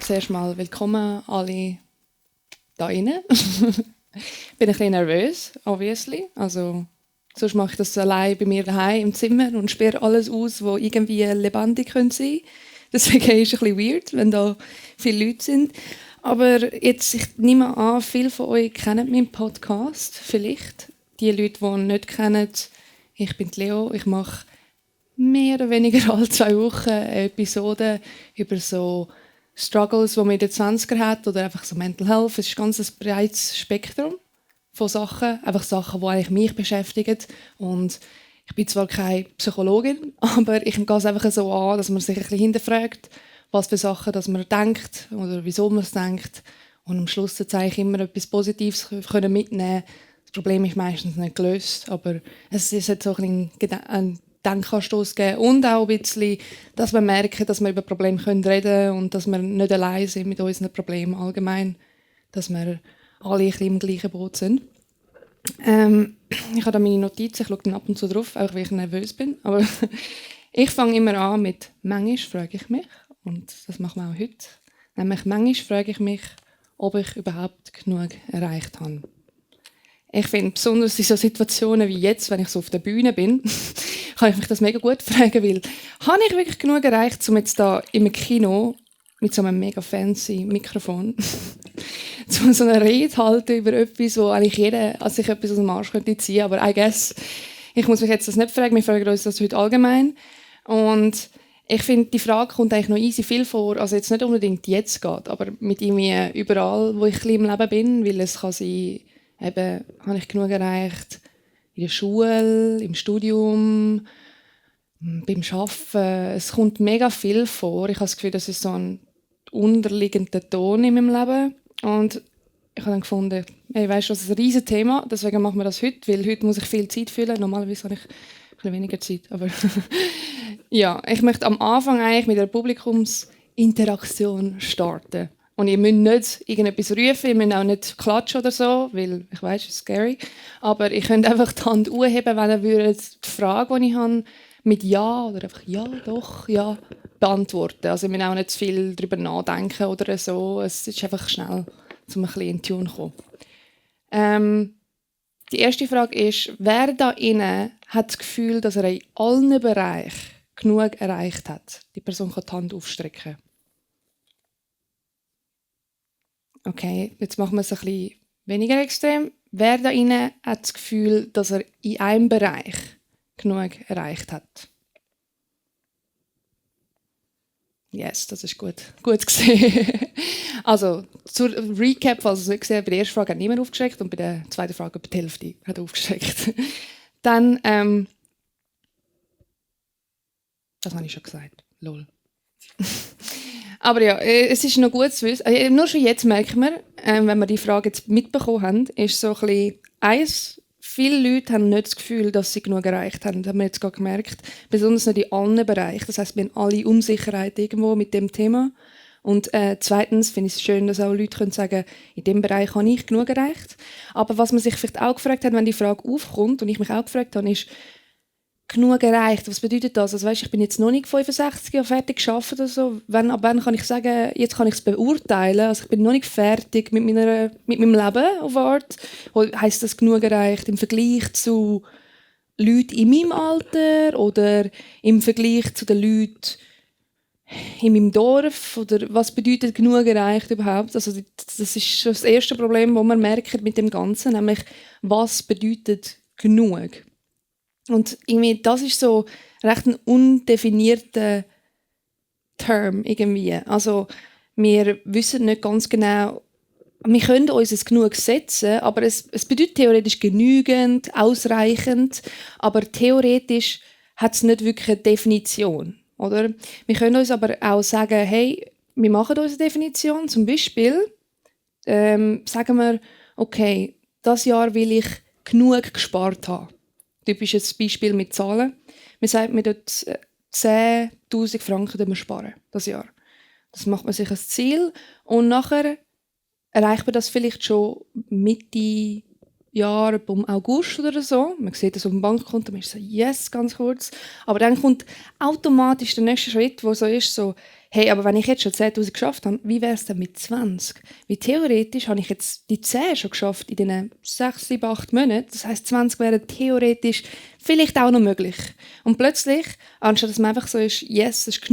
zuerst mal willkommen alle da rein. Ich bin ein bisschen nervös, obviously. Also, sonst mache ich das allein bei mir daheim im Zimmer und sperre alles aus, was irgendwie lebendig sein könnte. Deswegen ist es ein bisschen weird, wenn da viele Leute sind. Aber jetzt, ich nehme an, viele von euch kennen meinen Podcast. Vielleicht. Die Leute, die ihn nicht kennen, ich bin Leo. Ich mache mehr oder weniger alle 2 Wochen eine Episode über so Struggles, die man in den 20er hat, oder einfach so Mental Health. Es ist ganz ein breites Spektrum von Sachen, einfach Sachen, die eigentlich mich beschäftigen. Und ich bin zwar keine Psychologin, aber ich gehe es einfach so an, dass man sich ein bisschen hinterfragt, was für Sachen dass man denkt oder wieso man es denkt. Und am Schluss zeige ich immer etwas Positives mitnehmen. Das Problem ist meistens nicht gelöst, aber es hat so ein Denkanstoss geben und auch ein bisschen, dass wir merken, dass wir über Probleme reden können und dass wir nicht allein sind mit unseren Problemen allgemein, dass wir alle ein bisschen im gleichen Boot sind. Ich habe da meine Notizen, ich schaue dann ab und zu drauf, auch weil ich nervös bin, aber ich fange immer an mit «Manchmal frage ich mich», und das machen wir auch heute, nämlich «Manchmal frage ich mich, ob ich überhaupt genug erreicht habe». Ich finde, besonders in so Situationen wie jetzt, wenn ich so auf der Bühne bin, kann ich mich das mega gut fragen, weil habe ich wirklich genug erreicht, um jetzt da im Kino mit so einem mega fancy Mikrofon so eine Rede halten über etwas, wo eigentlich jeder sich etwas aus dem Arsch könnte ziehen, aber I guess, ich muss mich jetzt das nicht fragen, wir fragen uns das heute allgemein. Und ich finde, die Frage kommt eigentlich noch easy viel vor, also jetzt nicht unbedingt jetzt geht, aber mit irgendwie überall, wo ich im Leben bin, weil es kann sein, eben, habe ich genug erreicht in der Schule, im Studium, beim Arbeiten. Es kommt mega viel vor. Ich habe das Gefühl, das ist so ein unterliegender Ton in meinem Leben. Und ich habe dann gefunden, hey, weißt du, das ist ein riesiges Thema, deswegen machen wir das heute, weil heute muss ich viel Zeit füllen. Normalerweise habe ich ein bisschen weniger Zeit. Aber ja, ich möchte am Anfang eigentlich mit einer Publikumsinteraktion starten. Und ihr müsst nicht irgendetwas rufen, ihr müsst auch nicht klatschen oder so, weil ich weiss, es ist scary. Aber ihr könnt einfach die Hand hochheben, wenn ihr die Frage, die ich habe, mit «Ja» oder einfach «Ja, doch, ja» beantworten. Also ihr müsst auch nicht zu viel darüber nachdenken oder so. Es ist einfach schnell, um ein bisschen in Tune zu kommen. Die erste Frage ist, wer da innen hat das Gefühl, dass er in allen Bereichen genug erreicht hat? Die Person kann die Hand aufstrecken. Okay, jetzt machen wir es ein bisschen weniger extrem. Wer da innen hat das Gefühl, dass er in einem Bereich genug erreicht hat? Yes, das ist gut gesehen. Also, zur Recap, falls ihr es nicht gesehen habt, bei der ersten Frage hat niemand aufgeschreckt und bei der zweiten Frage die Hälfte hat aufgeschreckt. Dann, das habe ich schon gesagt, lol. Aber ja, es ist noch gut zu wissen. Nur schon jetzt merkt man, wenn wir die Frage jetzt mitbekommen haben, ist so ein bisschen eins, viele Leute haben nicht das Gefühl, dass sie genug erreicht haben. Das haben wir jetzt gerade gemerkt. Besonders nicht in allen Bereichen. Das heisst, wir haben alle Unsicherheit irgendwo mit dem Thema. Und zweitens finde ich es schön, dass auch Leute können sagen, in diesem Bereich habe ich genug erreicht. Aber was man sich vielleicht auch gefragt hat, wenn die Frage aufkommt, und ich mich auch gefragt habe, ist, genug erreicht. Was bedeutet das? Also, weißt, ich bin jetzt noch nicht 65 Jahre fertig gearbeitet oder so. Ab wann kann ich sagen, jetzt kann ich es beurteilen? Also ich bin noch nicht fertig mit meinem Leben auf Art. Heisst das genug erreicht im Vergleich zu Leuten in meinem Alter oder im Vergleich zu den Leuten in meinem Dorf? Oder was bedeutet genug erreicht überhaupt? Also das ist schon das erste Problem, das man merkt mit dem Ganzen, nämlich was bedeutet genug? Und irgendwie, das ist so recht ein undefinierter Term irgendwie. Also wir wissen nicht ganz genau, wir können uns es genug setzen, aber es bedeutet theoretisch genügend, ausreichend, aber theoretisch hat es nicht wirklich eine Definition, oder? Wir können uns aber auch sagen, hey, wir machen uns eine Definition, zum Beispiel sagen wir, okay, das Jahr will ich genug gespart haben. Typisches Beispiel mit Zahlen. Man sagt, wir dort 10'000 Franken sparen das Jahr. Das macht man sich als Ziel und nachher erreicht man das vielleicht schon Mitte Jahr, um August oder so. Man sieht das auf dem Bankkonto, man ist so, yes, ganz kurz. Aber dann kommt automatisch der nächste Schritt, wo so ist, so, hey, aber wenn ich jetzt schon 10'000 geschafft habe, wie wäre es denn mit 20? Wie theoretisch habe ich jetzt die 10 schon geschafft in diesen 6, 7, 8 Monaten. Das heisst, 20 wären theoretisch vielleicht auch noch möglich. Und plötzlich, anstatt dass man einfach so ist, yes, das ist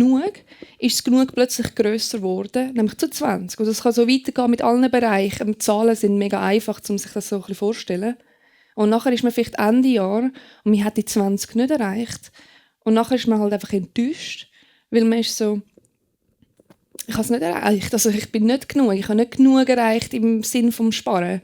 es genug plötzlich grösser geworden, nämlich zu 20. Und das kann so weitergehen mit allen Bereichen. Die Zahlen sind mega einfach, um sich das so ein bisschen vorzustellen. Und nachher ist man vielleicht Ende Jahr und man hat die 20 nicht erreicht. Und nachher ist man halt einfach enttäuscht, weil man ist so, ich habe es nicht erreicht, also ich bin nicht genug, ich habe nicht genug erreicht im Sinn vom Sparen.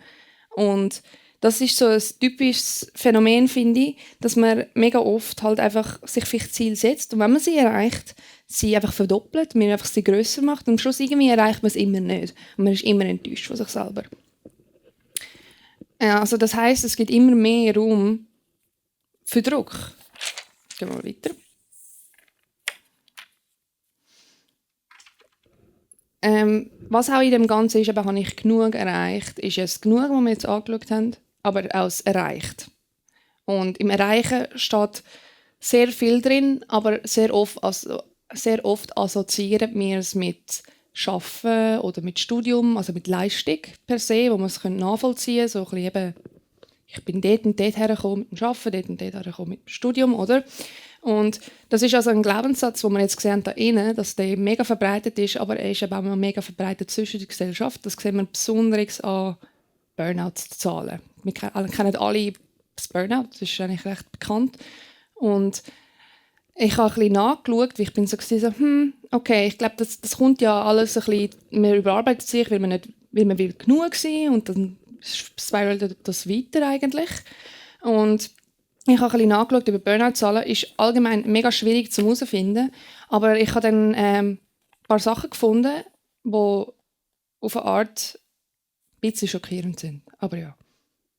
Und das ist so ein typisches Phänomen, finde ich, dass man mega oft halt einfach sich vielleicht Ziele setzt und wenn man sie erreicht, sie einfach verdoppelt, man einfach sie grösser macht und am Schluss irgendwie erreicht man es immer nicht. Und man ist immer enttäuscht von sich selber. Ja, also das heisst, es gibt immer mehr Raum für Druck. Gehen wir mal weiter. Was auch in dem Ganzen ist, aber habe ich genug erreicht, ist es genug, was wir jetzt angeschaut haben, aber auch das erreicht. Und im Erreichen steht sehr viel drin, aber sehr oft assoziieren wir es mit Schaffen oder mit Studium, also mit Leistung per se, wo man es nachvollziehen kann. So ein bisschen eben, ich bin dort und dort hergekommen mit dem Arbeiten, dort und dort hergekommen mit dem Studium, oder? Und das ist also ein Glaubenssatz, den wir jetzt gesehen haben, da innen, dass der mega verbreitet ist, aber er ist eben auch mega verbreitet zwischen der Gesellschaft. Das sehen wir besonders an Burnout-Zahlen. Wir kennen alle das Burnout, das ist eigentlich recht bekannt. Und ich habe ein bisschen nachgeschaut, weil ich bin so, okay, ich glaube, das kommt ja alles ein bisschen, man überarbeitet sich, weil man will genug sein und dann spiralt das weiter eigentlich. Und ich habe ein bisschen nachgeschaut über Burnout-Zahlen. Ist allgemein mega schwierig zu herausfinden. Aber ich habe dann ein paar Sachen gefunden, die auf eine Art ein bisschen schockierend sind. Aber ja,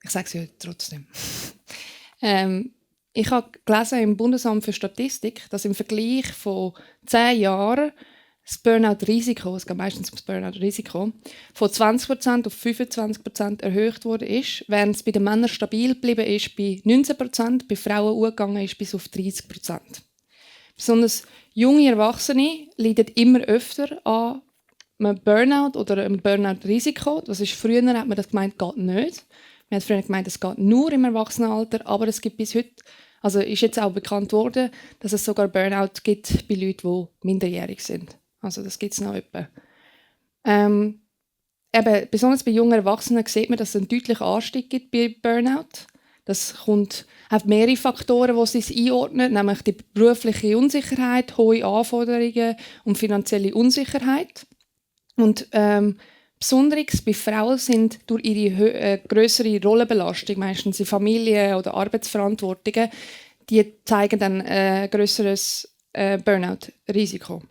ich sage es ja trotzdem. Ich habe gelesen im Bundesamt für Statistik, dass im Vergleich von 10 Jahren das Burnout-Risiko, es geht meistens um das Burnout-Risiko, von 20% auf 25% erhöht wurde, während es bei den Männern stabil geblieben ist bei 19%, bei Frauen hochgegangen ist bis auf 30%. Besonders junge Erwachsene leiden immer öfter an einem Burnout oder einem Burnout-Risiko. Das ist, früher hat man das gemeint, geht nicht. Man hat früher gemeint, es geht nur im Erwachsenenalter, aber es gibt bis heute, also ist jetzt auch bekannt worden, dass es sogar Burnout gibt bei Leuten, die minderjährig sind. Also das gibt es noch etwa. Eben, besonders bei jungen Erwachsenen sieht man, dass es einen deutlichen Anstieg gibt bei Burnout. Das hat mehrere Faktoren, die es einordnen, nämlich die berufliche Unsicherheit, hohe Anforderungen und finanzielle Unsicherheit. Und besonders bei Frauen sind durch ihre grössere Rollenbelastung, meistens in Familie oder Arbeitsverantwortungen, die zeigen dann ein grösseres Burnout-Risiko.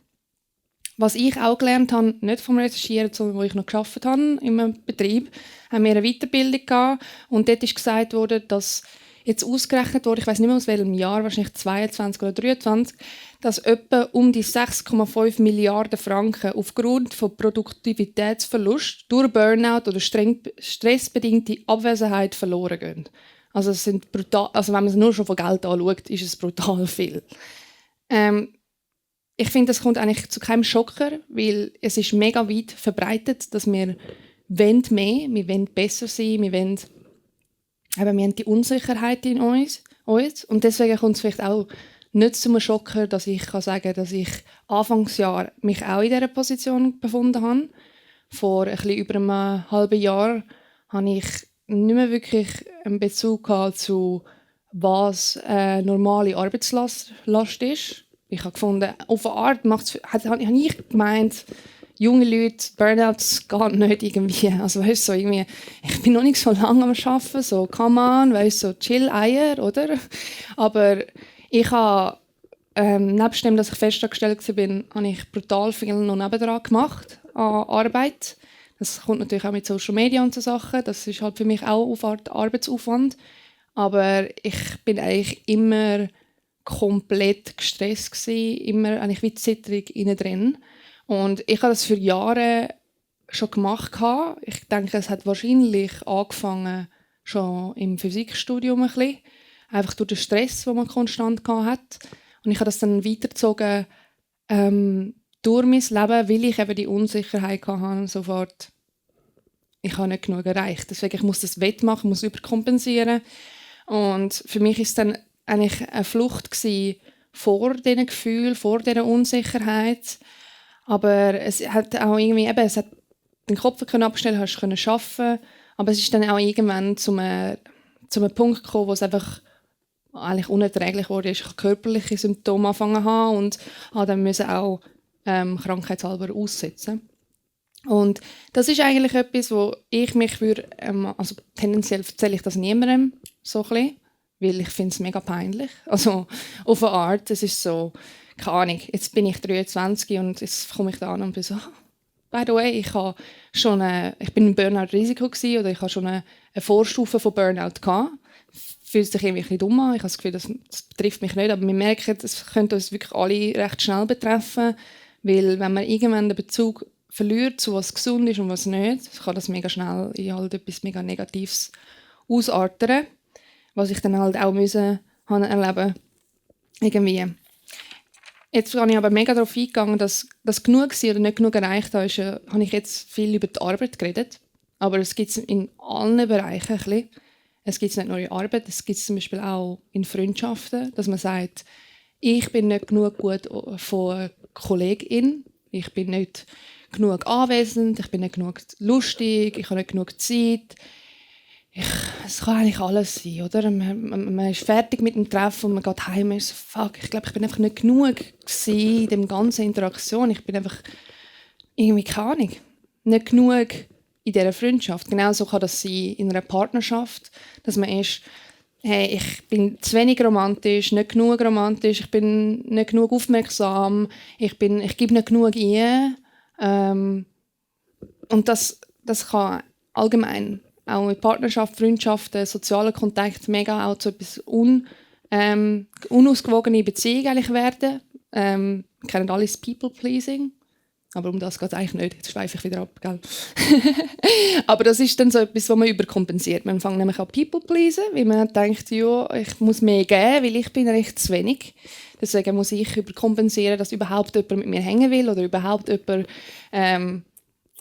Was ich auch gelernt habe, nicht vom Recherchieren, sondern wo ich noch gearbeitet habe in einem Betrieb, haben wir eine Weiterbildung gehabt und dort ist gesagt worden, dass jetzt ausgerechnet wurde, ich weiß nicht mehr aus welchem Jahr, wahrscheinlich 22 oder 23, dass etwa um die 6,5 Milliarden Franken aufgrund von Produktivitätsverlust durch Burnout oder stressbedingte Abwesenheit verloren gehen. Also, es sind brutal, also wenn man es nur schon von Geld anschaut, ist es brutal viel. Ich finde, das kommt eigentlich zu keinem Schocker, weil es ist mega weit verbreitet, dass wir wir wollen besser sein, wir haben die Unsicherheit in uns. Und deswegen kommt es vielleicht auch nicht zum Schocker, dass ich sagen kann, dass ich Anfangsjahr mich auch in dieser Position befunden habe. Vor ein bisschen über einem halben Jahr habe ich nicht mehr wirklich einen Bezug zu was normale Arbeitslast ist. Ich habe gefunden, auf eine Art habe ich gemeint, junge Leute, Burnouts geht nicht irgendwie. Also weißt, so irgendwie, ich bin noch nicht so lange am Arbeiten, so come on, weißt, so chill Eier, oder? Aber ich habe, nebst dem, dass ich festangestellt war, habe ich brutal viel noch nebendran gemacht an Arbeit. Das kommt natürlich auch mit Social Media und so Sachen. Das ist halt für mich auch auf Art Arbeitsaufwand. Aber ich bin eigentlich immer komplett gestresst gewesen, immer eigentlich wie zitterig innen drin. Und ich habe das für Jahre schon gemacht. Ich denke, es hat wahrscheinlich angefangen schon im Physikstudium ein bisschen. Einfach durch den Stress, den man konstant hat. Und ich habe das dann weitergezogen durch mein Leben, weil ich eben die Unsicherheit hatte, sofort, ich habe nicht genug erreicht. Deswegen ich muss das wettmachen, muss überkompensieren. Und für mich ist es dann eigentlich eine Flucht gewesen, vor diesen Gefühlen, vor dieser Unsicherheit. Aber es hat auch irgendwie, eben, es hat den Kopf abstellen, hast können arbeiten, aber es ist dann auch irgendwann zu einem Punkt gekommen, wo es einfach eigentlich unerträglich wurde. Ich habe körperliche Symptome angefangen zu haben und dann müssen auch krankheitshalber aussetzen. Und das ist eigentlich etwas, wo ich mich würde, also tendenziell erzähle ich das niemandem so ein bisschen, weil ich finde es mega peinlich. Also auf eine Art, es ist so, keine Ahnung, jetzt bin ich 23 und jetzt komme ich da an und bin so, by the way, ich bin im Burnout-Risiko gewesen, oder ich habe schon eine Vorstufe von Burnout gehabt. Fühlt sich irgendwie ein bisschen dumm an. Ich habe das Gefühl, das betrifft mich nicht, aber wir merken, es könnte uns wirklich alle recht schnell betreffen, weil wenn man irgendwann den Bezug verliert, zu was gesund ist und was nicht, kann das mega schnell in halt etwas mega Negatives ausarten, was ich dann halt auch erleben irgendwie. Jetzt bin ich aber mega darauf eingegangen, dass das genug war oder nicht genug erreicht habe. Habe ich jetzt viel über die Arbeit geredet, aber es gibt es in allen Bereichen ein bisschen. Es gibt es nicht nur in Arbeit, es gibt es zum Beispiel auch in Freundschaften, dass man sagt, ich bin nicht genug gut von Kollegin, ich bin nicht genug anwesend, ich bin nicht genug lustig, ich habe nicht genug Zeit. Es kann eigentlich alles sein, oder? Man ist fertig mit dem Treffen und man geht heim und ist so, fuck, ich glaube, ich bin einfach nicht genug in der ganzen Interaktion. Ich bin einfach irgendwie keine Ahnung, nicht genug in dieser Freundschaft. Genauso kann das sein in einer Partnerschaft, dass man ist, hey, ich bin zu wenig romantisch, nicht genug romantisch, ich bin nicht genug aufmerksam, ich gebe nicht genug ein. Und das kann allgemein auch mit Partnerschaft, Freundschaften, sozialen Kontakt mega auch zu etwas unausgewogene Beziehung eigentlich werden. Wir kennen alles People-Pleasing. Aber um das geht es eigentlich nicht. Jetzt schweife ich wieder ab, gell? Aber das ist dann so etwas, was man überkompensiert. Man fängt nämlich an People-Pleasen, weil man denkt, ja, ich muss mehr geben, weil ich bin recht zu wenig. Deswegen muss ich überkompensieren, dass überhaupt jemand mit mir hängen will oder überhaupt jemand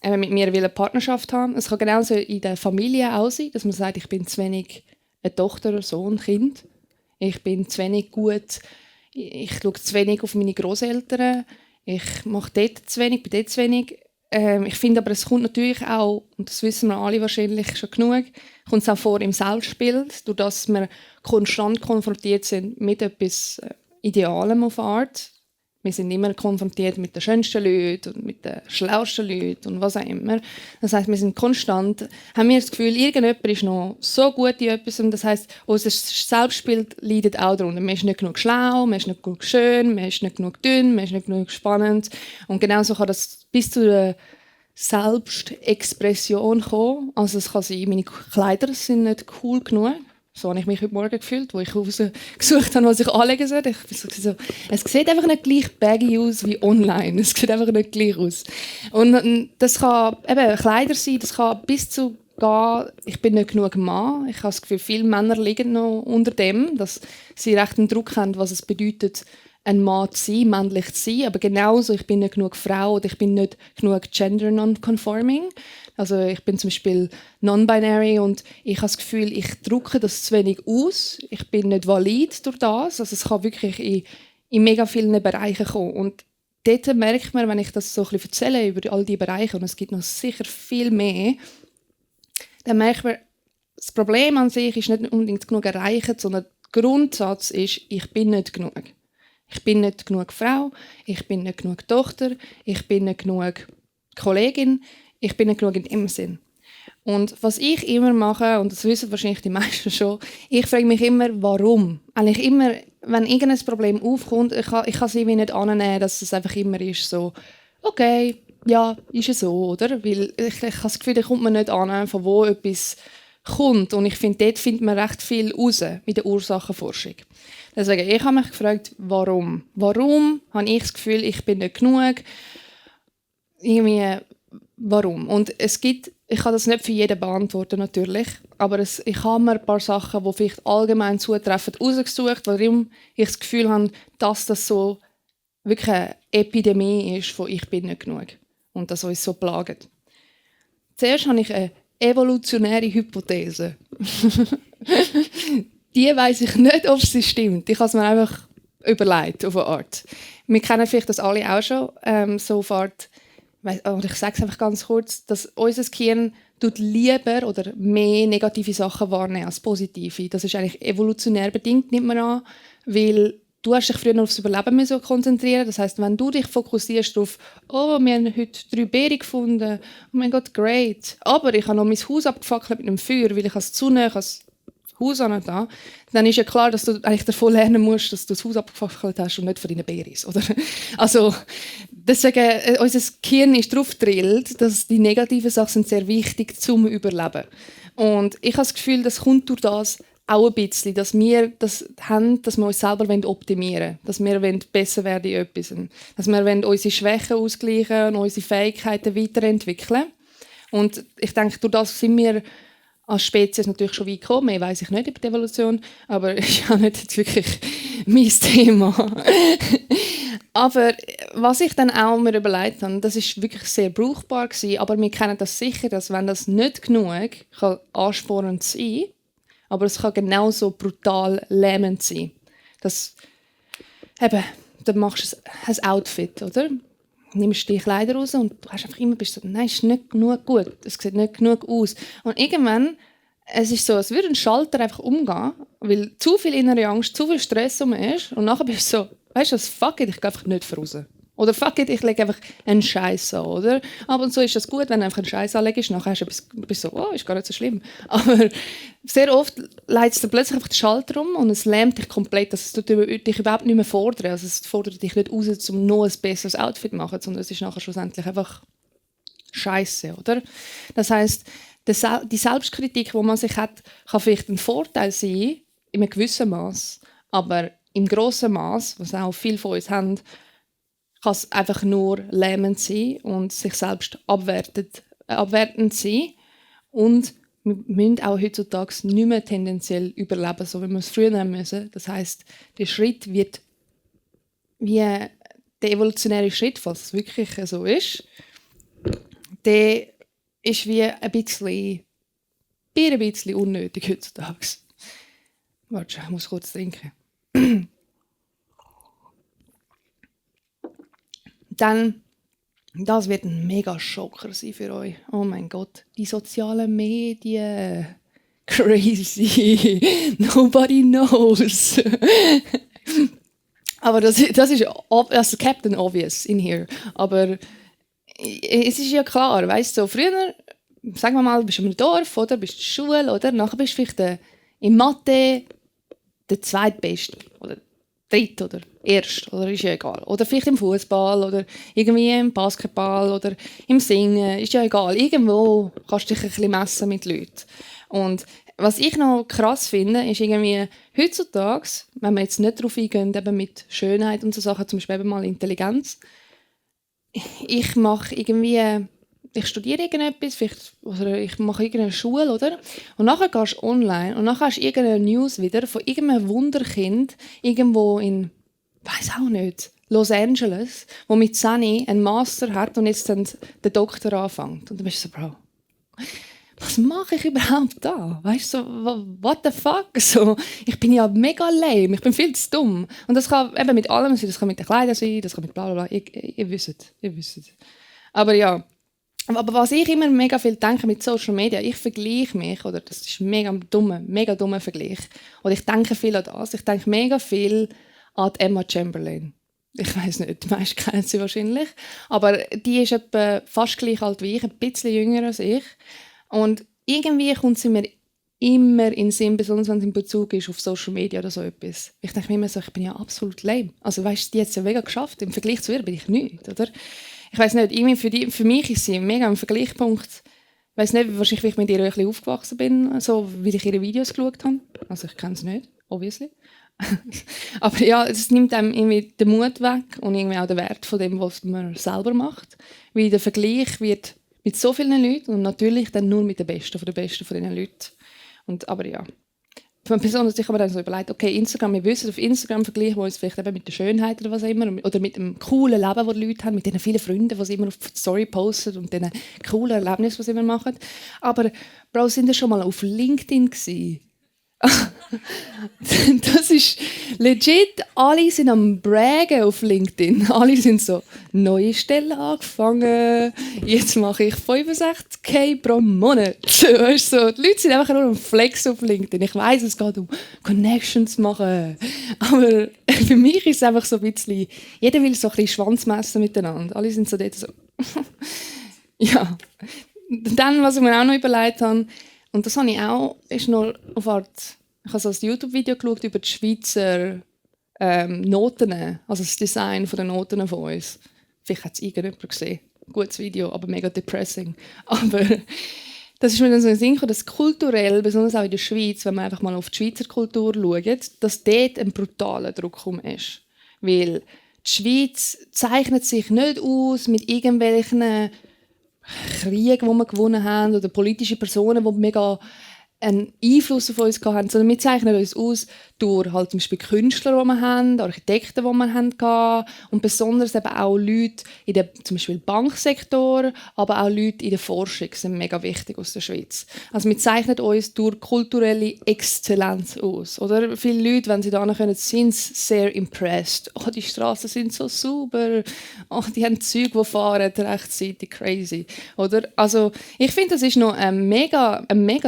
mit mir eine Partnerschaft haben. Es kann genauso in der Familie auch sein, dass man sagt, ich bin zu wenig eine Tochter, Sohn, Kind. Ich bin zu wenig gut, ich schaue zu wenig auf meine Großeltern. Ich mache dort zu wenig, bin dort zu wenig. Ich finde aber, es kommt natürlich auch, und das wissen wir alle wahrscheinlich schon genug, kommt es auch vor im Selbstbild, durch das wir konstant konfrontiert sind mit etwas Idealem auf Art. Wir sind immer konfrontiert mit den schönsten Leuten und mit den schlauesten Leuten und was auch immer. Das heisst, wir sind konstant, haben wir das Gefühl, irgendjemand ist noch so gut in etwas. Und das heisst, unser Selbstbild leidet auch darunter. Man ist nicht genug schlau, man ist nicht genug schön, man ist nicht genug dünn, man ist nicht genug spannend. Und genauso kann das bis zu der Selbstexpression kommen. Also es kann sein, meine Kleider sind nicht cool genug. So habe ich mich heute Morgen gefühlt, wo ich gesucht habe, was ich anlegen soll. Es sieht einfach nicht gleich baggy aus wie online. Es sieht einfach nicht gleich aus. Und das kann eben Kleider sein, das kann bis zu gehen, ich bin nicht genug Mann. Ich habe das Gefühl, viele Männer liegen noch unter dem, dass sie recht einen Druck haben, was es bedeutet, ein Mann zu sein, männlich zu sein. Aber genauso, ich bin nicht genug Frau oder ich bin nicht genug gender non-conforming. Also ich bin zum Beispiel non-binary und ich habe das Gefühl, ich drücke das zu wenig aus. Ich bin nicht valid durch das. Also es kann wirklich in mega vielen Bereichen kommen. Und dort merkt man, wenn ich das so ein bisschen erzähle über all diese Bereiche, und es gibt noch sicher viel mehr, dann merkt man, das Problem an sich ist nicht unbedingt genug erreichen, sondern der Grundsatz ist, ich bin nicht genug. Ich bin nicht genug Frau, ich bin nicht genug Tochter, ich bin nicht genug Kollegin, ich bin nicht genug in dem Sinn. Und was ich immer mache, und das wissen wahrscheinlich die meisten schon, ich frage mich immer, warum. Eigentlich immer, wenn irgendein Problem aufkommt, ich kann es irgendwie nicht annehmen, dass es einfach immer ist so, okay, ja, ist es so, oder? Weil ich habe das Gefühl, da kommt man nicht an, von wo etwas kommt. Und ich finde, dort findet man recht viel raus mit der Ursachenforschung. Deswegen, ich habe mich gefragt, warum? Warum habe ich das Gefühl, ich bin nicht genug? Irgendwie, warum? Und ich kann das nicht für jeden beantworten, natürlich, aber ich habe mir ein paar Sachen, die vielleicht allgemein zutreffend, rausgesucht, warum ich das Gefühl habe, dass das so wirklich eine Epidemie ist von «Ich bin nicht genug» und das uns so plagt. Zuerst habe ich eine evolutionäre Hypothese. Die weiss ich nicht, ob sie stimmt. Ich habe es mir einfach überlegt, auf eine Art. Wir kennen vielleicht das alle auch schon, so Fahrt, ich sage es einfach ganz kurz, dass unser Gehirn lieber oder mehr negative Sachen wahrnehmen als positive. Das ist eigentlich evolutionär bedingt, nimmt man an, weil du hast dich früher aufs Überleben müssen konzentrieren. Das heißt, wenn du dich fokussierst auf «Oh, wir haben heute 3 Beeren gefunden. Oh mein Gott, great. Aber ich habe noch mein Haus abgefackelt mit einem Feuer, weil ich es zu nahe ans Haus da, dann ist ja klar, dass du eigentlich davon lernen musst, dass du das Haus abgefackelt hast und nicht von deinen Beeren, oder? Also, deswegen, unser Gehirn ist darauf gedrillt, dass die negativen Sachen sind sehr wichtig zum Überleben. Und ich habe das Gefühl, das kommt durch das auch ein bisschen, dass wir das haben, dass wir uns selber optimieren wollen, dass wir besser werden in etwas, dass wir unsere Schwächen ausgleichen und unsere Fähigkeiten weiterentwickeln. Und ich denke, durch das sind wir als Spezies natürlich schon weit gekommen. Mehr weiss ich nicht über die Evolution, aber es ist ja nicht jetzt wirklich mein Thema. Aber was ich dann auch mir überlegt habe, das ist wirklich sehr brauchbar gewesen, aber wir kennen das sicher, dass wenn das nicht genug kann anspornend sein, aber es kann genauso brutal lähmend sein. Das, eben, dann machst du ein Outfit, oder? Nimmst die Kleider raus und du hast einfach immer bist so, nein, es ist nicht genug gut, es sieht nicht genug aus. Und irgendwann, es ist so, als würde ein Schalter einfach umgehen, weil zu viel innere Angst, zu viel Stress ist und nachher bist du so, weißt du was, fuck it, ich gehe einfach nicht raus. Oder fuck it, ich lege einfach einen Scheiß an, oder? Ab und zu ist das gut, wenn du einfach einen Scheiß anlegst, nachher bist du so, oh, ist gar nicht so schlimm. Aber sehr oft leitet du plötzlich einfach den Schalter um und es lähmt dich komplett, dass es dich überhaupt nicht mehr fordert. Also es fordert dich nicht raus, um noch ein besseres Outfit zu machen, sondern es ist nachher schlussendlich einfach Scheiße, oder? Das heisst, die Selbstkritik, die man sich hat, kann vielleicht ein Vorteil sein, in einem gewissen Maß, aber im grossen Maß, was auch viele von uns haben, kann es einfach nur lähmend sein und sich selbst abwertend sein. Und wir müssen auch heutzutage nicht mehr tendenziell überleben, so wie wir es früher haben müssen. Das heisst, der Schritt wird wie der evolutionäre Schritt, falls es wirklich so ist, der ist wie ein bisschen unnötig heutzutage. Warte, ich muss kurz trinken. Dann, das wird ein mega Schocker sein für euch. Oh mein Gott, die sozialen Medien. Crazy. Nobody knows. Aber das ist also Captain Obvious in here. Aber es ist ja klar, weißt du, so früher, sagen wir mal, bist du im Dorf oder bist in der Schule oder nachher bist du vielleicht in Mathe der Zweitbeste oder Dritt oder Erst oder ist ja egal. Oder vielleicht im Fußball oder irgendwie im Basketball oder im Singen, ist ja egal. Irgendwo kannst du dich ein bisschen messen mit Leuten. Und was ich noch krass finde, ist irgendwie heutzutage, wenn wir jetzt nicht darauf eingehen, eben mit Schönheit und so Sachen, zum Beispiel eben mal Intelligenz, ich studiere irgendetwas, vielleicht, oder ich mache irgendeine Schule, oder? Und nachher gehst du online und nachher hast du irgendeine News wieder von irgendeinem Wunderkind irgendwo in, weiß auch nicht, Los Angeles, wo mit 10 einen Master hat und jetzt dann der Doktor anfängt. Und dann bist du so, Bro, was mache ich überhaupt da? Weißt du, so, what the fuck? So, ich bin ja mega lame, ich bin viel zu dumm. Und das kann eben mit allem sein, das kann mit den Kleidern sein, das kann mit bla bla bla, ihr wisst. Aber ja, aber was ich immer mega viel denke mit Social Media, ich vergleiche mich, oder das ist ein mega dummer Vergleich. Oder ich denke viel an das, ich denke mega viel an Emma Chamberlain. Ich weiß nicht, die meisten kennen sie wahrscheinlich. Aber die ist etwa fast gleich alt wie ich, ein bisschen jünger als ich. Und irgendwie kommt sie mir immer in den Sinn, besonders wenn es in Bezug ist auf Social Media oder so etwas. Ich denke mir immer so, ich bin ja absolut lame. Also weißt du, die hat es ja mega geschafft. Im Vergleich zu ihr bin ich nichts, oder? Ich weiß nicht, irgendwie für mich ist sie mega ein Vergleichspunkt. Ich weiß nicht, wahrscheinlich, weil ich mit ihr ein bisschen aufgewachsen bin, so, weil ich ihre Videos geschaut habe. Also ich kenne sie nicht, obviously. Aber ja, es nimmt einem irgendwie den Mut weg und irgendwie auch den Wert von dem, was man selber macht. Weil der Vergleich wird mit so vielen Leuten und natürlich dann nur mit den Besten von diesen Leuten. Aber ja, besonders ich habe mir dann so überlegt, okay, Instagram, wir wissen, auf Instagram vergleichen wir uns vielleicht eben mit der Schönheit oder was auch immer, oder mit dem coolen Leben, das die Leute haben, mit den vielen Freunden, die sie immer auf die Story posten und den coolen Erlebnissen, die sie immer machen. Aber, Bro, sind ihr schon mal auf LinkedIn gewesen? Das ist legit, alle sind am Braggen auf LinkedIn. Alle sind so, neue Stelle angefangen, jetzt mache ich 65.000 pro Monat. Weißt du, so, die Leute sind einfach nur am Flex auf LinkedIn. Ich weiss, es geht um Connections machen. Aber für mich ist es einfach so ein bisschen, jeder will so ein bisschen Schwanz messen miteinander. Alle sind so dort so. Ja. Dann, was ich mir auch noch überlegt habe, und das habe ich auch, ist noch auf Art, ich habe so ein YouTube-Video geschaut über die Schweizer Noten, also das Design der Noten von uns. Vielleicht hat es irgendjemand gesehen. Gutes Video, aber mega depressing. Aber das ist mir dann so ein Sinn gekommen, dass kulturell, besonders auch in der Schweiz, wenn man einfach mal auf die Schweizer Kultur schaut, dass dort ein brutaler Druck ist. Weil die Schweiz zeichnet sich nicht aus mit irgendwelchen Kriege, die wir gewonnen haben, oder politische Personen, die mega einen Einfluss auf uns hatten, sondern wir zeichnen uns aus durch halt zum Beispiel Künstler, die wir haben, Architekten, die wir haben, und besonders eben auch Leute in der zum Beispiel Banksektor, aber auch Leute in der Forschung sind mega wichtig aus der Schweiz. Also wir zeichnen uns durch kulturelle Exzellenz aus. Oder? Viele Leute, wenn sie da kommen, sind sehr impressed. Oh, die Straßen sind so sauber. Oh, die haben Züge, die fahren rechtzeitig, crazy. Oder? Also ich finde, das ist noch ein mega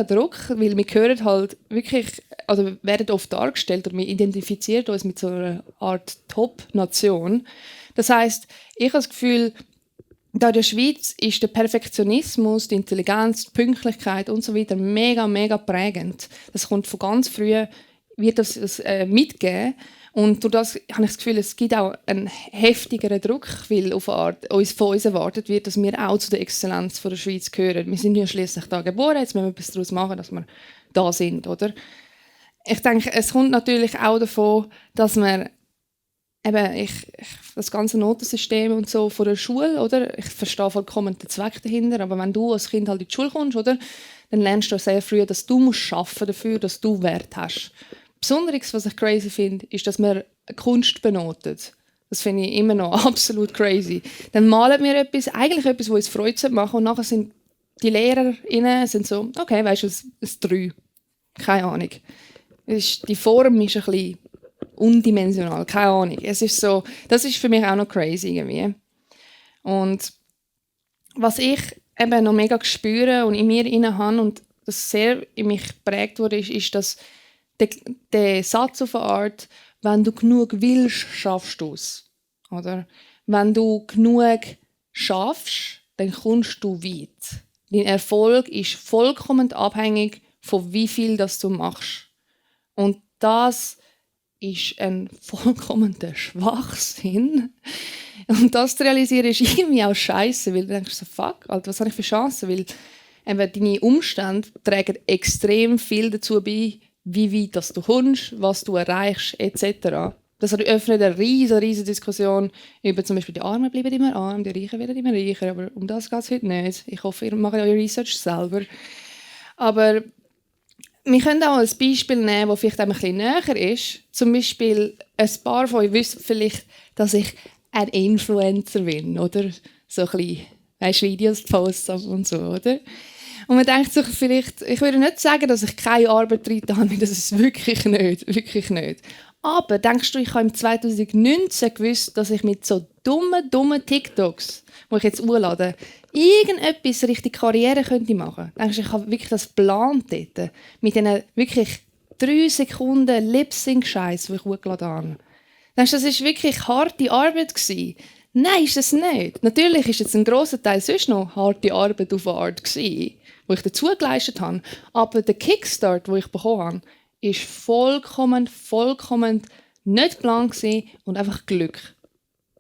Druck, weil wir hören halt wirklich, also werden oft dargestellt oder wir identifizieren uns mit so einer Art Top-Nation. Das heisst, ich habe das Gefühl, da in der Schweiz ist der Perfektionismus, die Intelligenz, die Pünktlichkeit und so weiter mega prägend. Das kommt von ganz früh, wird das mitgeben. Und durch das habe ich das Gefühl, es gibt auch einen heftigeren Druck, weil auf eine Art von uns erwartet wird, dass wir auch zu der Exzellenz von der Schweiz gehören. Wir sind ja schließlich da geboren, jetzt müssen wir etwas daraus machen, dass wir da sind, oder? Ich denke, es kommt natürlich auch davon, dass man eben, das ganze Notensystem und so von der Schule, oder? Ich verstehe vollkommen den Zweck dahinter, aber wenn du als Kind halt in die Schule kommst, oder? Dann lernst du sehr früh, dass du arbeiten dafür, dass du Wert hast. Besonderes, was ich crazy finde, ist, dass man Kunst benotet. Das finde ich immer noch absolut crazy. Dann malen wir eigentlich etwas, was uns Freude machen, und nachher sind die LehrerInnen sind so, okay, weißt du, ein 3. Keine Ahnung. Die Form ist ein bisschen undimensional, keine Ahnung. Es ist so, das ist für mich auch noch crazy irgendwie. Und was ich eben noch mega spüre und in mir inne habe und das sehr in mich geprägt wurde, ist, dass der Satz auf eine Art, wenn du genug willst, schaffst du es. Oder? Wenn du genug schaffst, dann kommst du weit. Dein Erfolg ist vollkommen abhängig von wie viel das du machst. Und das ist ein vollkommener Schwachsinn. Und das zu realisieren ist irgendwie auch scheiße, weil du denkst so, fuck, Alter, was habe ich für Chancen? Weil eben deine Umstände tragen extrem viel dazu bei, wie weit das du kommst, was du erreichst, etc. Das öffnet eine riesige Diskussion über zum Beispiel die Armen bleiben immer arm, die Reichen werden immer reicher, aber um das geht es heute nicht. Ich hoffe, ihr macht eure Research selber. Aber wir können auch ein Beispiel nehmen, das vielleicht ein bisschen näher ist. Zum Beispiel, ein paar von euch wissen vielleicht, dass ich ein Influencer bin, oder? So ein bisschen Videos posten und so, oder? Und man denkt sich vielleicht, ich würde nicht sagen, dass ich keine Arbeit drin habe, das ist wirklich nicht. Aber denkst du, ich habe im 2019 gewusst, dass ich mit so dummen TikToks, die ich jetzt hochlade, irgendetwas Richtung Karriere könnte machen? Denkst du, ich habe wirklich das geplant dort? Mit diesen wirklich 3 Sekunden Lip-Sync-Scheiß, die ich hochgeladen habe. Denkst du, das war wirklich harte Arbeit gewesen? Nein, ist es nicht. Natürlich ist jetzt ein grosser Teil sonst noch harte Arbeit auf eine Art gewesen, die ich dazu geleistet habe. Aber der Kickstart, den ich bekommen habe, ist vollkommen nicht geplant gewesen und einfach Glück.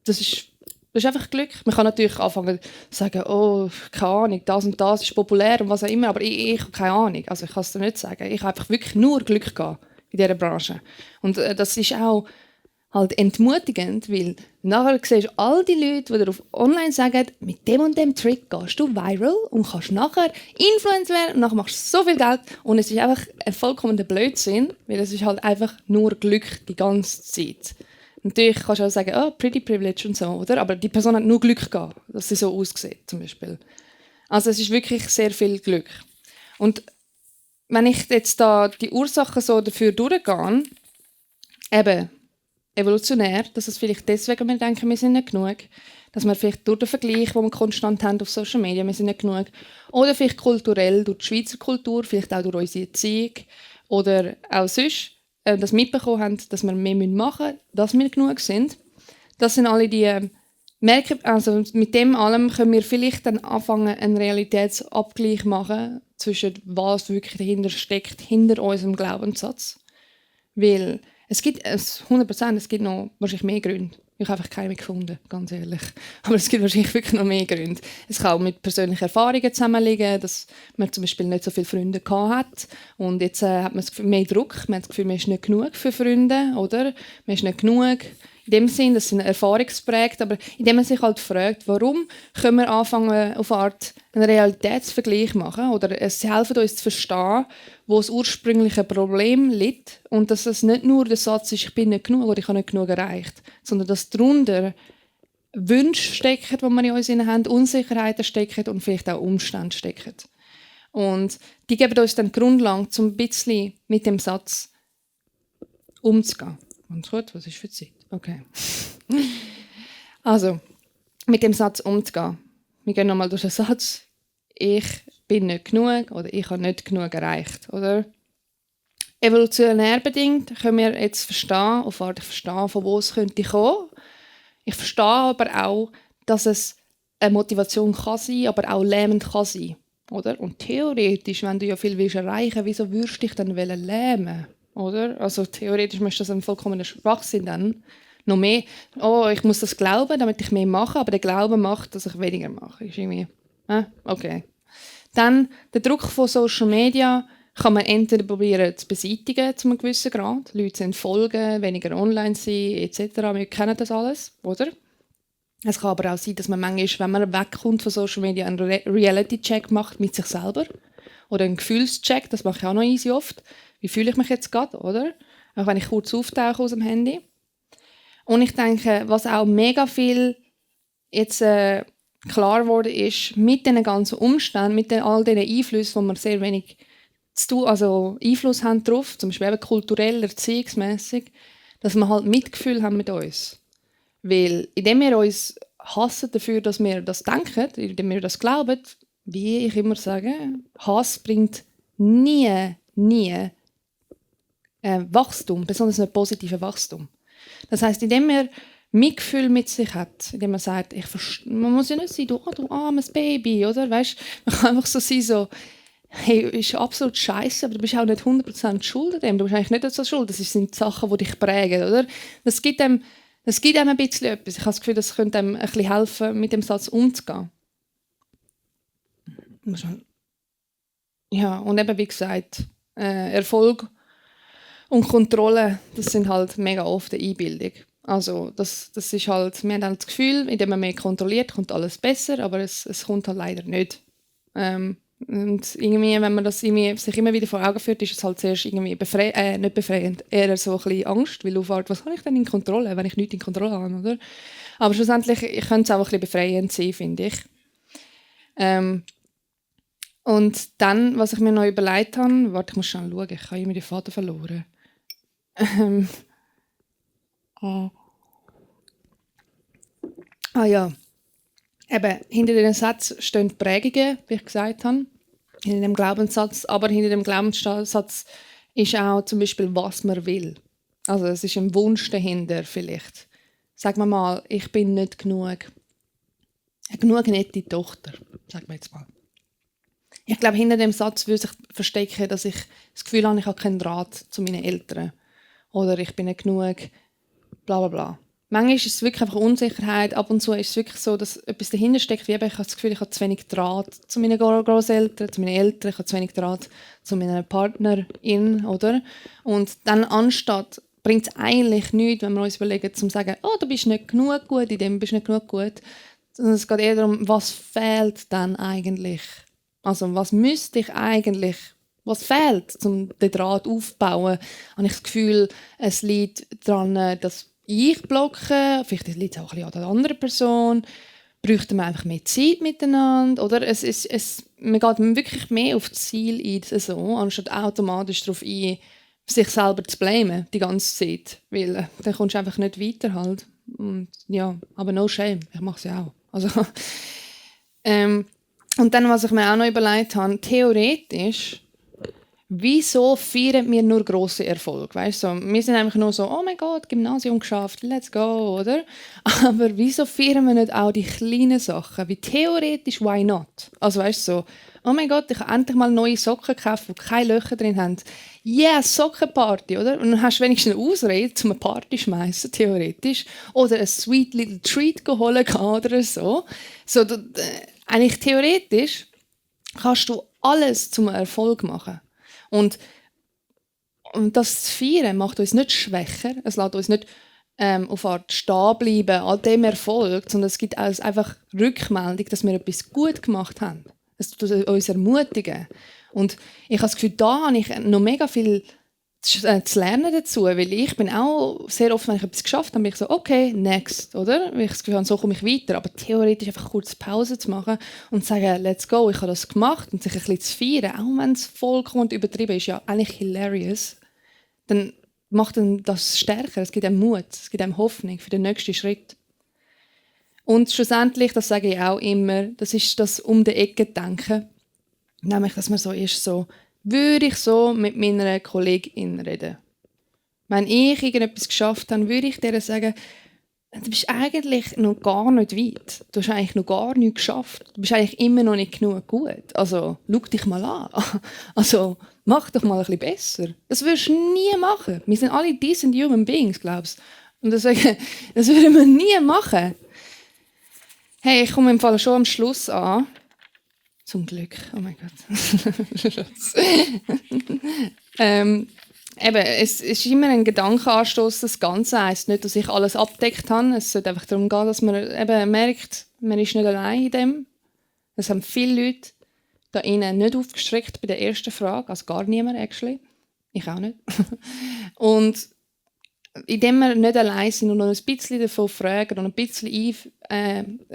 Das ist einfach Glück. Man kann natürlich anfangen zu sagen, oh, keine Ahnung, das und das ist populär und was auch immer, aber ich habe keine Ahnung. Also ich kann es dir nicht sagen. Ich habe einfach wirklich nur Glück gehabt in dieser Branche. Und das ist auch halt entmutigend, weil nachher siehst du all die Leute, die dir auf online sagen, mit dem und dem Trick gehst du viral und kannst nachher Influencer werden und nachher machst du so viel Geld und es ist einfach ein vollkommener Blödsinn, weil es ist halt einfach nur Glück die ganze Zeit. Natürlich kannst du auch sagen, oh, pretty privilege und so, oder? Aber die Person hat nur Glück gehabt, dass sie so aussieht, zum Beispiel. Also es ist wirklich sehr viel Glück. Und wenn ich jetzt da die Ursachen so dafür durchgehe, eben evolutionär, dass es vielleicht deswegen wir denken, wir sind nicht genug, dass wir vielleicht durch den Vergleich, den wir konstant haben auf Social Media, wir sind nicht genug, oder vielleicht kulturell durch die Schweizer Kultur, vielleicht auch durch unsere Erziehung oder auch sonst, das mitbekommen haben, dass wir mehr machen müssen, dass wir genug sind. Das sind alle die merken, also mit dem allem können wir vielleicht dann anfangen, einen Realitätsabgleich machen zwischen was wirklich dahinter steckt, hinter unserem Glaubenssatz. Weil es gibt 100%, es gibt noch wahrscheinlich mehr Gründe. Ich habe einfach keine gefunden, ganz ehrlich. Aber es gibt wahrscheinlich wirklich noch mehr Gründe. Es kann auch mit persönlichen Erfahrungen zusammenliegen, dass man zum Beispiel nicht so viele Freunde hat und jetzt hat man mehr Druck, man hat das Gefühl, man ist nicht genug für Freunde, oder? Man ist nicht genug. In dem Sinn, das sind erfahrungsprägt, aber indem man sich halt fragt, warum können wir anfangen, auf eine Art einen Realitätsvergleich machen oder es hilft uns zu verstehen, wo das ursprüngliche Problem liegt und dass es nicht nur der Satz ist, ich bin nicht genug oder ich habe nicht genug erreicht, sondern dass darunter Wünsche stecken, die wir in uns haben, Unsicherheiten stecken und vielleicht auch Umstände stecken. Und die geben uns dann die Grundlage, um ein bisschen mit dem Satz umzugehen. Ganz gut, was ist für Zeit? Okay. Also, mit dem Satz umzugehen. Wir gehen nochmal durch den Satz. Ich bin nicht genug oder ich habe nicht genug erreicht. Oder? Evolutionär bedingt können wir jetzt verstehen, auf Art verstehen, von wo es könnte kommen. Ich verstehe aber auch, dass es eine Motivation kann sein, aber auch lähmend kann sein. Oder? Und theoretisch, wenn du ja viel willst erreichen, wieso würdest du dich dann lähmen? Oder? Also theoretisch müsste das ein vollkommener Schwachsinn dann. Noch mehr, oh, ich muss das glauben, damit ich mehr mache, aber der Glaube macht, dass ich weniger mache. Ist irgendwie, okay. Dann, der Druck von Social Media kann man entweder probieren zu beseitigen, zu einem gewissen Grad. Leute zu entfolgen, weniger online sein, etc. Wir kennen das alles, oder? Es kann aber auch sein, dass man manchmal, wenn man wegkommt von Social Media, einen Reality-Check macht mit sich selber. Oder einen Gefühlscheck, das mache ich auch noch easy oft. Wie fühle ich mich jetzt gerade, oder? Auch wenn ich kurz auftauche aus dem Handy. Und ich denke, was auch mega viel jetzt klar geworden ist, mit diesen ganzen Umständen, mit all diesen Einflüssen, wo wir sehr wenig zu tun, also Einfluss haben darauf, zum Beispiel eben kulturell, erziehungsmässig, dass wir halt Mitgefühl haben mit uns. Weil indem wir uns hassen dafür, dass wir das denken, indem wir das glauben, wie ich immer sage, Hass bringt nie Wachstum, besonders nicht positives Wachstum. Das heisst, indem man Mitgefühl mit sich hat, indem man sagt, man muss ja nicht sein, du armes Baby, oder? Weißt, man kann einfach so sein, so, hey, ist absolut scheiße, aber du bist auch nicht 100% schuld an dem. Du bist eigentlich nicht so schuld. Das sind Sachen, die dich prägen, oder? Das gibt einem ein bisschen etwas. Ich habe das Gefühl, das könnte einem ein bisschen helfen, mit dem Satz umzugehen. Ja, und eben wie gesagt, Erfolg und Kontrolle, das sind halt mega oft eine Einbildung. Also das ist halt, wir haben halt das Gefühl, indem man mehr kontrolliert, kommt alles besser, aber es kommt halt leider nicht. Und irgendwie, wenn man das sich immer wieder vor Augen führt, ist es halt zuerst irgendwie nicht befreiend, eher so ein bisschen Angst, weil aufhört, was habe ich denn in Kontrolle, wenn ich nichts in Kontrolle habe, oder? Aber schlussendlich könnte es auch ein bisschen befreiend sein, finde ich. Und dann, was ich mir noch überlegt habe, warte, ich muss schon schauen, ich habe immer den Faden verloren. Ja. Eben, hinter diesem Satz stehen die Prägungen, wie ich gesagt habe. Hinter dem Glaubenssatz. Aber hinter dem Glaubenssatz ist auch zum Beispiel, was man will. Also es ist ein Wunsch dahinter vielleicht. Sagen wir mal, ich bin nicht genug. Eine genug nette Tochter, sagen wir jetzt mal. Ich glaube, hinter dem Satz würde sich verstecken, dass ich das Gefühl habe, ich habe keinen Draht zu meinen Eltern. Oder ich bin nicht genug, bla bla bla. Manchmal ist es wirklich einfach Unsicherheit. Ab und zu ist es wirklich so, dass etwas dahinter steckt. Wie eben, ich habe das Gefühl, ich habe zu wenig Draht zu meinen Großeltern, zu meinen Eltern. Ich habe zu wenig Draht zu meiner Partnerin, oder? Und dann anstatt bringt es eigentlich nichts, wenn wir uns überlegen, zu sagen, oh, du bist nicht genug gut, in dem bist du nicht genug gut. Sondern es geht eher darum, was fehlt dann eigentlich? Also was müsste ich eigentlich, was fehlt, um den Draht aufzubauen? Habe ich das Gefühl, es liegt daran, dass ich blocke, vielleicht liegt es auch ein bisschen an der anderen Person, bräuchten wir einfach mehr Zeit miteinander, oder? Man geht wirklich mehr auf das Ziel ein, so, anstatt automatisch darauf ein, sich selber zu blamen, die ganze Zeit, weil dann kommst du einfach nicht weiter halt. Und, ja, aber no shame, ich mache es ja auch. Also, und dann, was ich mir auch noch überlegt habe, theoretisch, wieso feiern wir nur grosse Erfolge? Weißt du, wir sind einfach nur so, oh mein Gott, Gymnasium geschafft, let's go, oder? Aber wieso feiern wir nicht auch die kleinen Sachen? Wie theoretisch, why not? Also weißt du, so, oh mein Gott, ich habe endlich mal neue Socken gekauft, die keine Löcher drin haben. Yeah, Sockenparty, oder? Und dann hast du wenigstens eine Ausrede, um eine Party zu schmeißen, theoretisch. Oder ein sweet little treat holen gehen oder so. Eigentlich theoretisch kannst du alles zum Erfolg machen. Und das Feiern macht uns nicht schwächer, es lässt uns nicht auf Art stehen bleiben an dem Erfolg, sondern es gibt uns einfach Rückmeldung, dass wir etwas gut gemacht haben. Es tut uns ermutigen. Und ich habe das Gefühl, da habe ich noch mega viel zu lernen dazu, weil ich bin auch sehr oft, wenn ich etwas geschafft habe, bin ich so, okay, next, oder? Weil ich das Gefühl habe, so komme ich weiter. Aber theoretisch einfach kurz Pause zu machen und zu sagen, let's go, ich habe das gemacht und sich ein bisschen zu feiern, auch wenn es vollkommen übertrieben ist, ja eigentlich hilarious, dann macht dann das stärker, es gibt einem Mut, es gibt einem Hoffnung für den nächsten Schritt. Und schlussendlich, das sage ich auch immer, das ist das um die Ecke denken, nämlich, dass man so ist, so, würde ich so mit meiner Kollegin reden. Wenn ich irgendetwas geschafft habe, würde ich dir sagen, du bist eigentlich noch gar nicht weit. Du hast eigentlich noch gar nichts geschafft. Du bist eigentlich immer noch nicht genug gut. Also, schau dich mal an. Also, mach doch mal ein bisschen besser. Das würdest du nie machen. Wir sind alle decent human beings, glaubst du? Und deswegen, das würden wir nie machen. Hey, ich komme im Fall schon am Schluss an. Zum Glück. Oh mein Gott. Eben, es ist immer ein Gedankenanstoß, das Ganze heisst nicht, dass ich alles abdeckt habe. Es sollte einfach darum gehen, dass man eben merkt, man ist nicht allein in dem. Es haben viele Leute da innen nicht aufgestreckt bei der ersten Frage, also gar niemand, actually. Ich auch nicht. Und indem wir nicht allein sind und noch ein bisschen davon fragen und ein bisschen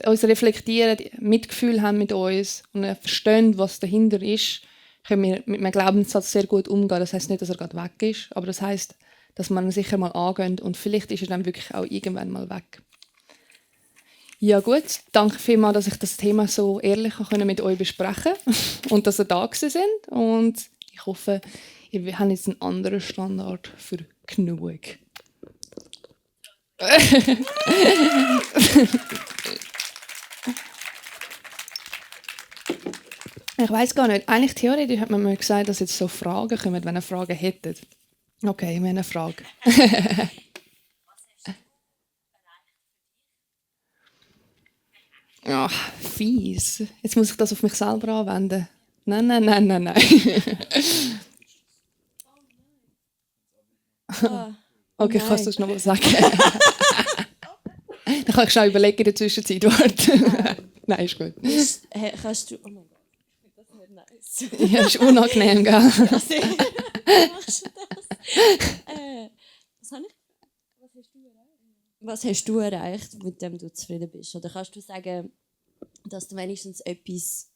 uns reflektieren, Mitgefühl haben mit uns und verstehen, was dahinter ist, können wir mit einem Glaubenssatz sehr gut umgehen. Das heisst nicht, dass er gerade weg ist, aber das heisst, dass man ihn sicher mal angeht und vielleicht ist er dann wirklich auch irgendwann mal weg. Ja gut, danke vielmals, dass ich das Thema so ehrlich mit euch besprechen konnte und dass ihr da sind. Und ich hoffe, ihr habt jetzt einen anderen Standard für genug. Ich weiß gar nicht. Eigentlich theoretisch hat man mir gesagt, dass jetzt so Fragen kommen, wenn ihr Fragen hättet. Okay, wir haben eine Frage. Ach, fies. Jetzt muss ich das auf mich selber anwenden. Nein. Okay, kannst du es noch mal sagen? Dann kann ich schon überlegen in der Zwischenzeit. Nein, ist gut. Kannst du... Oh mein Gott, ich finde das nicht nice. Ja, ist unangenehm, gell? Wie machst du das? Was hast du erreicht, mit dem du zufrieden bist? Oder kannst du sagen, dass du wenigstens etwas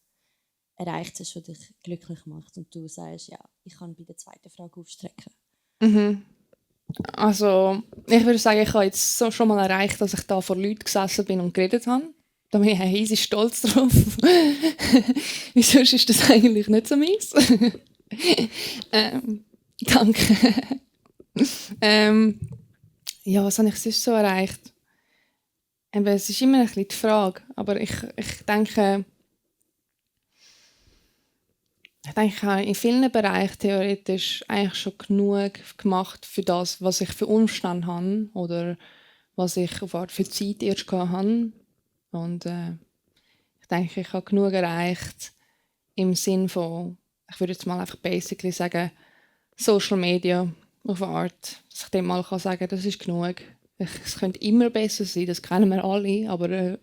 erreicht hast, was dich glücklich macht und du sagst, ja, ich kann bei der zweiten Frage aufstrecken? Also, ich würde sagen, ich habe jetzt so schon mal erreicht, dass ich da vor Leuten gesessen bin und geredet habe. Da bin ich easy stolz drauf. Wieso ist das eigentlich nicht so meins? Danke. Ja, was habe ich sonst so erreicht? Eben, es ist immer ein bisschen die Frage, aber ich denke, ich habe in vielen Bereichen theoretisch eigentlich schon genug gemacht für das, was ich für Umstände habe oder was ich auf Art für Zeit erst hatte. Und ich denke, ich habe genug erreicht im Sinn von, ich würde jetzt mal einfach basically sagen, Social Media Auf eine Art, dass ich dem mal sagen kann, das ist genug. Es könnte immer besser sein, das kennen wir alle, aber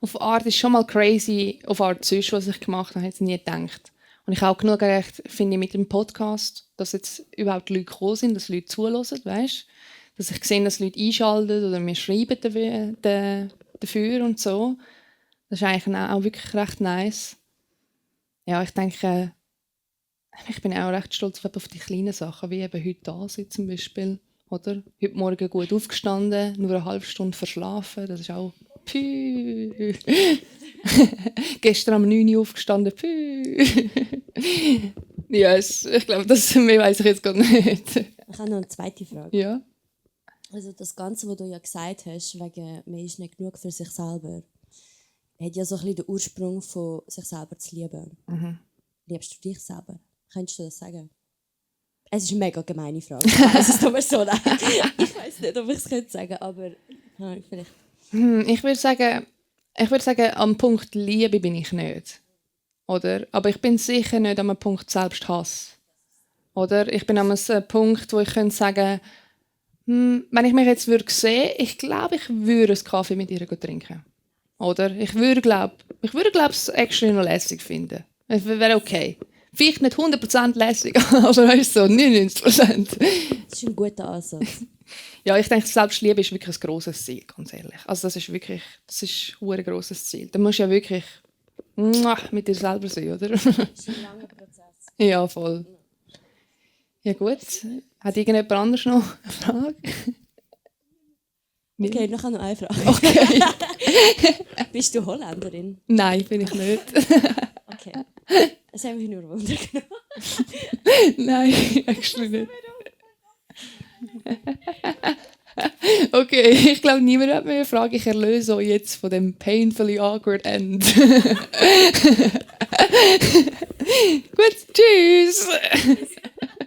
auf eine Art ist schon mal crazy, auf eine Art sonst, was ich gemacht habe, hätte ich nie gedacht. Und ich habe auch genug gerecht, finde ich, mit dem Podcast, dass jetzt überhaupt Leute gekommen sind, dass Leute zuhören, weißt? Dass ich sehe, dass Leute einschalten oder mir schreiben dafür und so. Das ist eigentlich auch wirklich recht nice. Ja, ich denke, ich bin auch recht stolz auf die kleinen Sachen, wie eben heute da sind zum Beispiel. Oder? Heute Morgen gut aufgestanden, nur eine halbe Stunde verschlafen, das ist auch pü. Gestern um 9 Uhr aufgestanden, pü. Ja, ich glaube, das mehr weiss ich jetzt gar nicht. Ich habe noch eine zweite Frage. Ja. Also das Ganze, was du ja gesagt hast, wegen «man ist nicht genug für sich selber», hat ja so ein bisschen den Ursprung von sich selber zu lieben. Liebst du dich selber? Könntest du das sagen? Es ist eine mega gemeine Frage. Es tut mir so leid. Ich weiß nicht, ob ich es sagen könnte, aber vielleicht. Ich würde sagen, am Punkt Liebe bin ich nicht. Oder? Aber ich bin sicher nicht am Punkt Selbsthass. Oder? Ich bin am Punkt, wo ich könnte sagen, wenn ich mich jetzt sehen würde, ich glaube, ich würde einen Kaffee mit ihr trinken. Oder? Ich würde, glaube es extra noch lässig finden. Es wäre okay. Vielleicht nicht 100% lässig, aber weißt so 99%. Das ist ein guter Ansatz. Ja, ich denke, Selbstliebe ist wirklich ein grosses Ziel, ganz ehrlich. Also das ist ein grosses Ziel. Da musst du ja wirklich mit dir selber sein, oder? Das ist ein langer Prozess. Ja, voll. Ja gut. Hat irgendjemand anders noch eine Frage? Okay, noch eine Frage. Okay. Bist du Holländerin? Nein, bin ich nicht. Okay. Das haben mich nur Wunder genommen. Nein, actually nicht. Okay, ich glaube, niemand hat mehr eine Frage. Ich erlöse euch jetzt von dem painfully awkward end. Gut, tschüss!